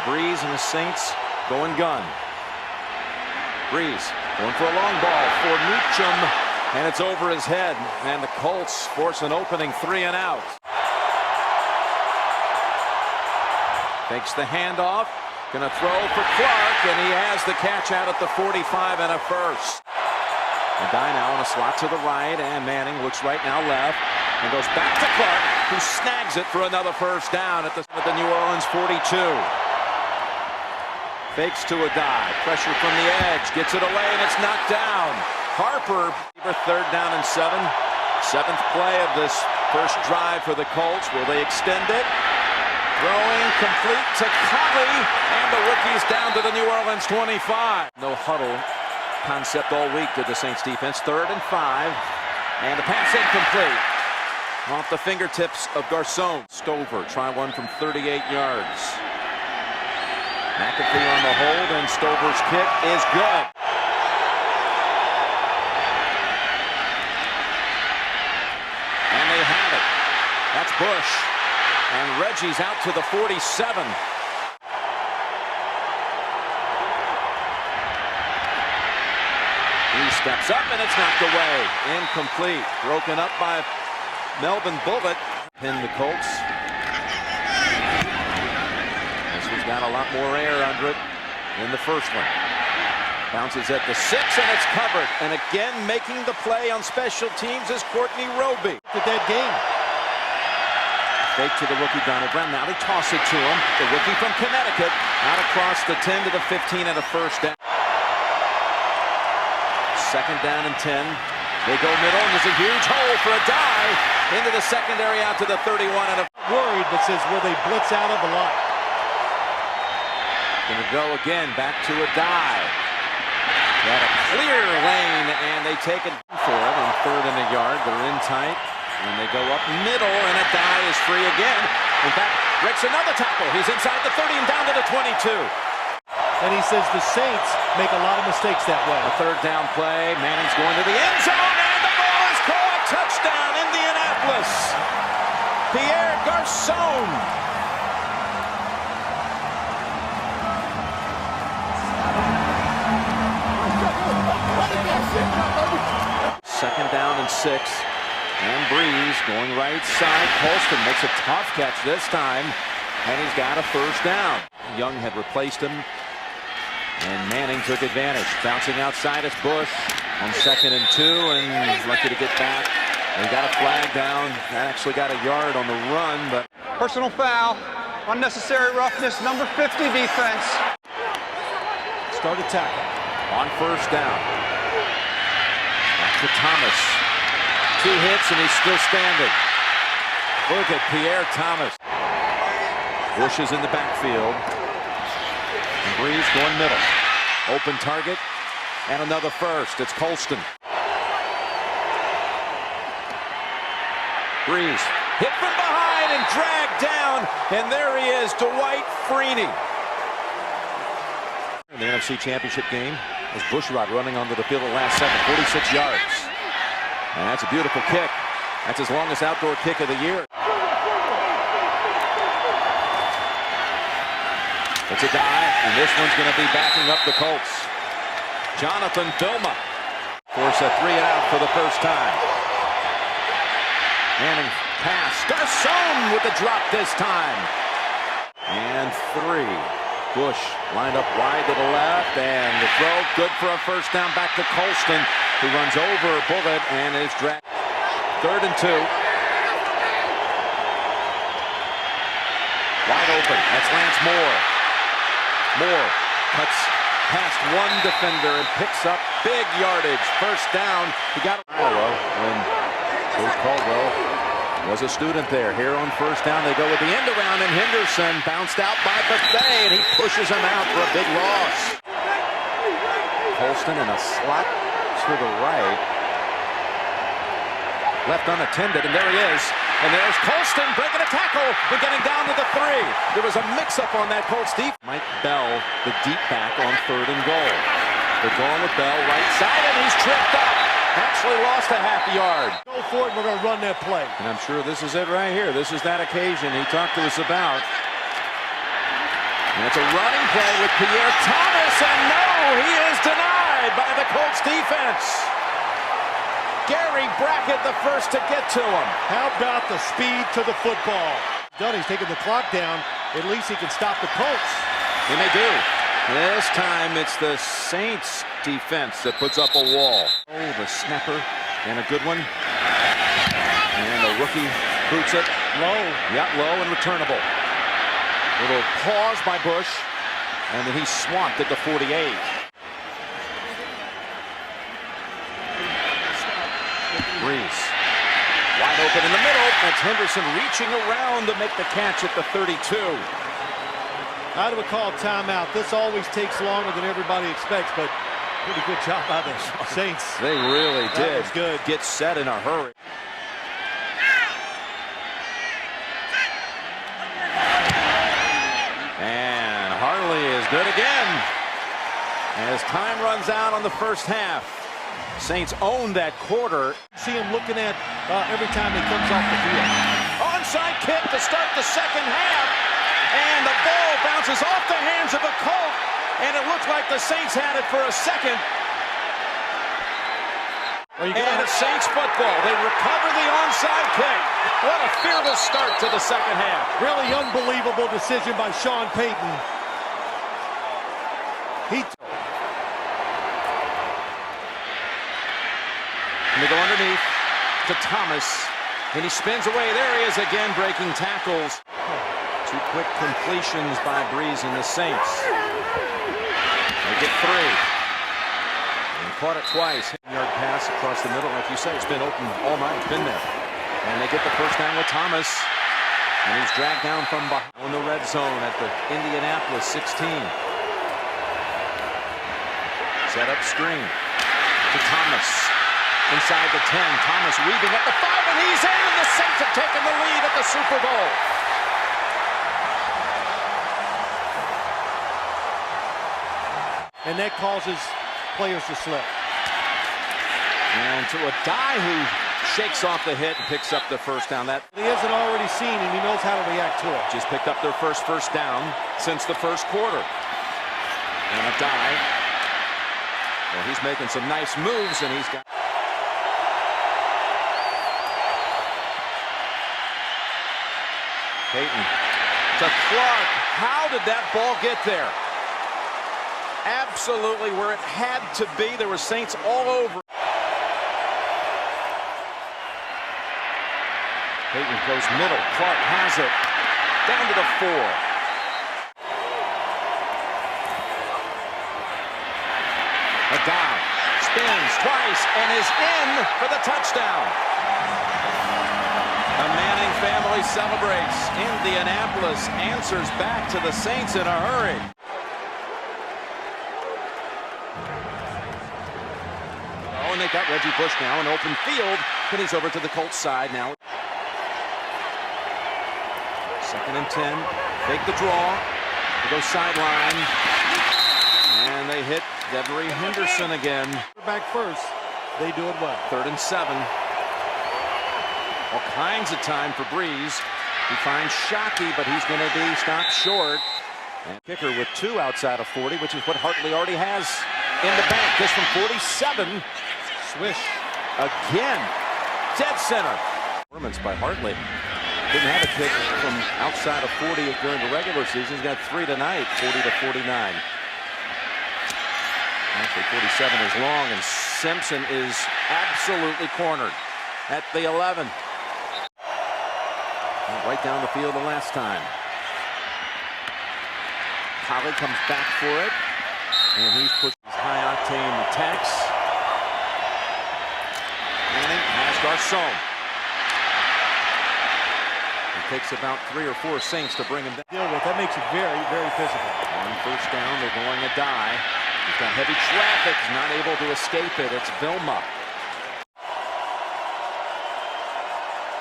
Brees and the Saints going gun. Brees going for a long ball for Meacham, and it's over his head. And the Colts force an opening 3 and out. Takes the handoff. Gonna throw for Clark, and he has the catch out at the 45 and a first. And guy now in a slot to the right, and Manning looks right now left, and goes back to Clark, who snags it for another first down at the New Orleans 42. Fakes to a dive, pressure from the edge, gets it away, and it's knocked down. Harper for 3rd down and 7. 7th play of this first drive for the Colts. Will they extend it? Throwing complete to Colley, and the rookie's down to the New Orleans 25. No huddle concept all week to the Saints defense. 3rd and 5, and the pass incomplete. Off the fingertips of Garcon. Stover try one from 38 yards. McAfee on the hold, and Stover's kick is good. And they have it. That's Bush. And Reggie's out to the 47. He steps up, and it's knocked away. Incomplete. Broken up by Melvin Bullitt. Pinned the Colts. This one's got a lot more air under it than the first one. Bounces at the 6, and it's covered. And again, making the play on special teams is Courtney Roby. The dead game. Fake to the rookie Donald Brown. Now they toss it to him. The rookie from Connecticut out across the 10 to the 15 and a first down. 2nd down and 10. They go middle, and there's a huge hole for a dive into the secondary out to the 31 and a worried, but says, will they blitz out of a lot? Gonna go again, back to a dive. Got a clear lane, and they take it for it on 3rd and a yard. They're in tight. And they go up middle, and a die is free again. In fact, breaks another tackle. He's inside the 30 and down to the 22. And he says the Saints make a lot of mistakes that way. A 3rd down play. Manning's going to the end zone, and the ball is caught. Touchdown, Indianapolis. Pierre Garcon. Second down and 6. And Brees going right side. Colston makes a tough catch this time, and he's got a first down. Young had replaced him, and Manning took advantage. Bouncing outside is Bush on 2nd and 2, and he's lucky to get back. And he got a flag down. Actually got a yard on the run, but personal foul, unnecessary roughness, number 50 defense. Start attack on first down. Back to Thomas. 2 hits, and he's still standing. Look at Pierre Thomas. Bush is in the backfield. And Brees going middle. Open target, and another first. It's Colston. Brees hit from behind and dragged down, and there he is, Dwight Freeney. In the NFC Championship game, was Bushrod running onto the field the last 46 yards. And that's a beautiful kick. That's his longest outdoor kick of the year. It's a dive, and this one's going to be backing up the Colts. Jonathan Vilma force a 3 and out for the first time. Manning pass. Garcon with the drop this time. And 3. Bush lined up wide to the left, and the throw good for a first down back to Colston, who runs over Bullitt and is dragged. 3rd and 2. Wide open. That's Lance Moore. Moore cuts past one defender and picks up big yardage. First down. He got Iowa when Coach Caldwell was a student there. Here on first down, they go with the end around, and Henderson bounced out by Buffet, and he pushes him out for a big loss. Colston in a slot to the right. Left unattended, and there he is. And there's Colston breaking a tackle and getting down to the 3. There was a mix-up on that Colts deep. Mike Bell, the deep back on 3rd and goal. They're going with Bell right side, and he's tripped up. Actually lost a half yard. Go for it, we're going to run that play. And I'm sure this is it right here. This is that occasion he talked to us about. And it's a running play with Pierre Thomas, and no, he is denied by the Colts defense. Gary Brackett the first to get to him. How about the speed to the football? He's taking the clock down. At least he can stop the Colts. And they do. This time it's the Saints defense that puts up a wall. Oh, the snapper, and a good one. And the rookie boots it. Low. Yeah, low and returnable. Little pause by Bush, and then he's swamped at the 48. Brees. Wide open in the middle. That's Henderson reaching around to make the catch at the 32. I'd have called timeout. This always takes longer than everybody expects, but pretty good job by the Saints. They really did. That was good. Get set in a hurry. And Harley is good again as time runs out on the first half. Saints own that quarter. See him looking at every time he comes off the field. Onside kick to start the second half. And the ball bounces off the hands of a Colt. And it looks like the Saints had it for a second. And it's Saints football. They recover the onside kick. What a fearless start to the second half. Really unbelievable decision by Sean Payton. And they go underneath to Thomas. And he spins away. There he is again, breaking tackles. Two quick completions by Brees and the Saints. They get three. And caught it twice. Yard pass across the middle. Like you say, it's been open all night. It's been there. And they get the first down with Thomas. And he's dragged down from behind in the red zone at the Indianapolis 16. Set up screen to Thomas. Inside the 10. Thomas weaving at the 5, and he's in. And the Saints have taken the lead at the Super Bowl. And that causes players to slip. And to a guy who shakes off the hit and picks up the first down. That he hasn't already seen, and he knows how to react to it. Just picked up their first down since the first quarter. And a dive. Well, he's making some nice moves, and he's got... Peyton to Clark. How did that ball get there? Absolutely where it had to be. There were Saints all over. Peyton goes middle. Clark has it. Down to the 4. A dive. Spins twice and is in for the touchdown. The Manning family celebrates. Indianapolis answers back to the Saints in a hurry. Oh, and they got Reggie Bush now in open field. And he's over to the Colts side now. 2nd and 10. Fake the draw. They go sideline. And they hit Devery Henderson again. Back first. They do it well. 3rd and 7. All kinds of time for Brees. He finds Shockey, but he's going to be stopped short. And kicker with 2 outside of 40, which is what Hartley already has in the bank. This from 47. Swish. Again. Dead center. Performance by Hartley. Didn't have a kick from outside of 40 during the regular season. He's got 3 tonight, 40 to 49. Actually, 47 is long, and Simpson is absolutely cornered at the 11. Right down the field the last time. Colley comes back for it, and he's pushed his high-octane attacks. Manning has Garcon. It takes about 3 or 4 Saints to bring him down. Deal with. That makes it very, very physical. On first down, they're going a die. He's got heavy traffic. He's not able to escape it. It's Vilma.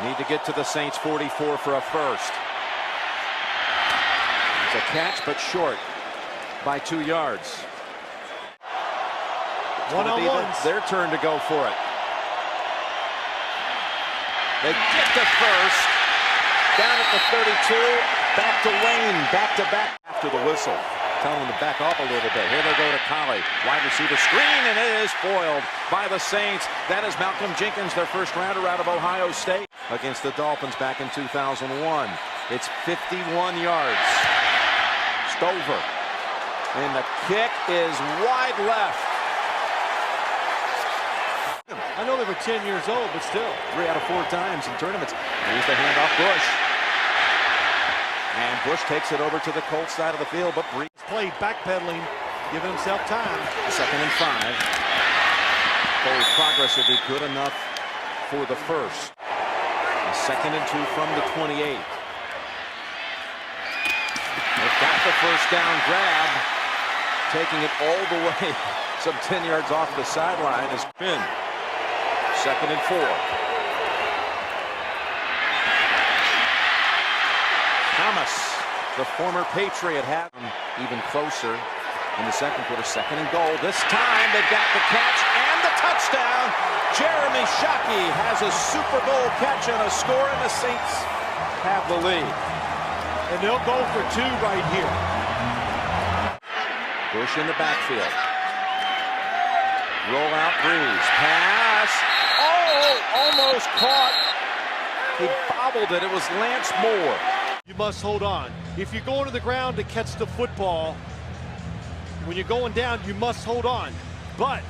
Need to get to the Saints 44 for a first. It's a catch, but short by 2 yards. One-on-ones. Their turn to go for it. They get the first. Down at the 32. Back to Wayne. Back to back. after the whistle. Telling them to back off a little bit. Here they go to Collie. Wide receiver screen, and it is foiled by the Saints. That is Malcolm Jenkins, their first rounder out of Ohio State against the Dolphins back in 2001. It's 51 yards. Stover. And the kick is wide left. I know they were 10 years old, but still. 3 out of 4 times in tournaments. Here's the handoff, Bush. And Bush takes it over to the Colts side of the field, but Brees played backpedaling, giving himself time. 2nd and 5. Forward progress will be good enough for the first. 2nd and 2 from the 28. They've got the first down grab, taking it all the way some 10 yards off the sideline is Finn. 2nd and 4. Thomas, the former Patriot, had him even closer in the second quarter. 2nd and goal. This time they've got the catch and the touchdown. Jeremy Shockey has a Super Bowl catch and a score, and the Saints have the lead. And they'll go for 2 right here. Bush in the backfield. Roll out Brees. Pass. Oh, almost caught. He bobbled it. It was Lance Moore. You must hold on. If you're going to the ground to catch the football, when you're going down, you must hold on. But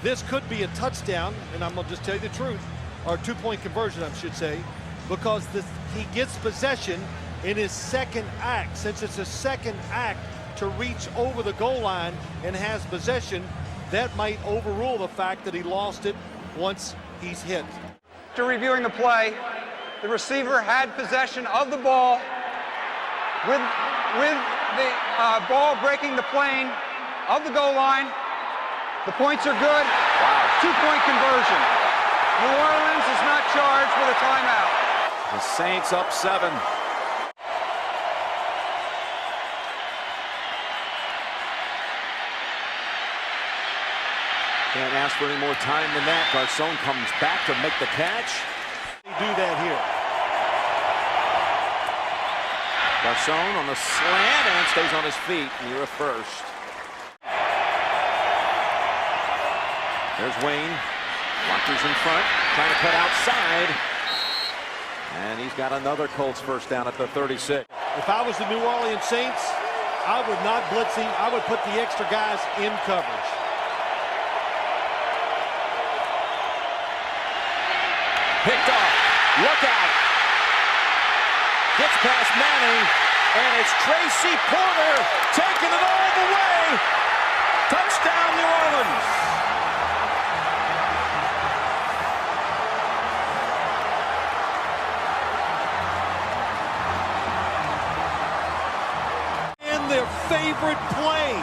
this could be a touchdown, and I'm going to just tell you the truth, or a 2-point conversion, I should say, because he gets possession in his second act. Since it's a second act to reach over the goal line and has possession, that might overrule the fact that he lost it once he's hit. After reviewing the play, the receiver had possession of the ball with the ball breaking the plane of the goal line. The points are good. Wow. 2-point conversion. New Orleans is not charged with a timeout. The Saints up 7. Can't ask for any more time than that. Garcon comes back to make the catch. They do that here. Garcon on the slant and stays on his feet near a first. There's Wayne. Lockers in front, trying to cut outside. And he's got another Colts first down at the 36. If I was the New Orleans Saints, I would not blitz him. I would put the extra guys in coverage. Picked off. Look out. Gets past Manning. And it's Tracy Porter taking it all the way. Touchdown, New Orleans. And their favorite play.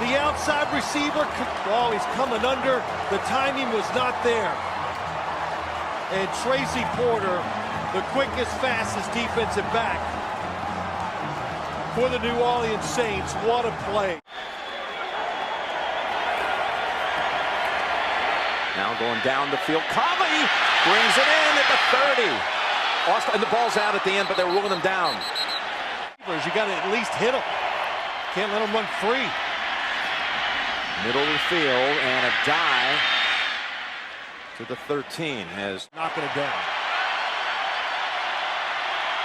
The outside receiver, oh, he's coming under. The timing was not there. And Tracy Porter, the quickest, fastest defensive back for the New Orleans Saints. What a play. Now going down the field. Conley brings it in at the 30. Austin, and the ball's out at the end, but they're ruling him down. You got to at least hit him. Can't let him run free. Middle of the field and a dive to the 13 has knocking it down.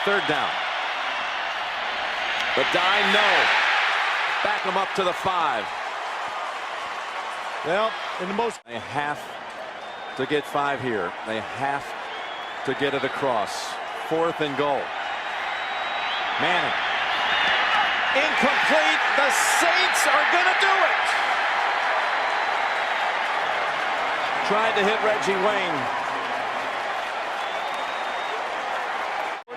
3rd down. The dive, no. Back him up to the 5. Well, in the most. They have to get 5 here. They have to get it across. 4th and goal. Manning. Incomplete. The Saints are going to do it. Tried to hit Reggie Wayne.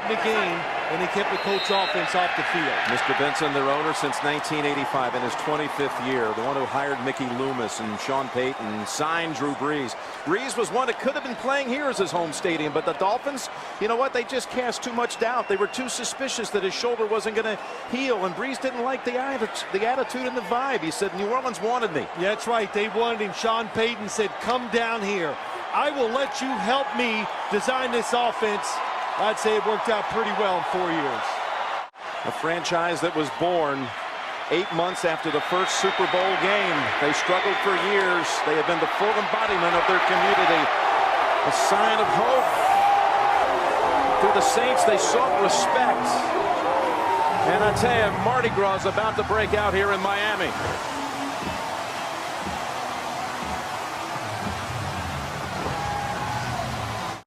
The game, and he kept the Colts offense off the field. Mr. Benson, their owner since 1985, in his 25th year, the one who hired Mickey Loomis and Sean Payton, signed Drew Brees. Brees was one that could have been playing here as his home stadium, but the Dolphins, you know what, they just cast too much doubt. They were too suspicious that his shoulder wasn't going to heal, and Brees didn't like the attitude and the vibe. He said, New Orleans wanted me. Yeah, that's right. They wanted him. Sean Payton said, come down here. I will let you help me design this offense. I'd say it worked out pretty well in 4 years. A franchise that was born 8 months after the first Super Bowl game. They struggled for years. They have been the full embodiment of their community. A sign of hope. Through the Saints, they sought respect. And I tell you, Mardi Gras is about to break out here in Miami.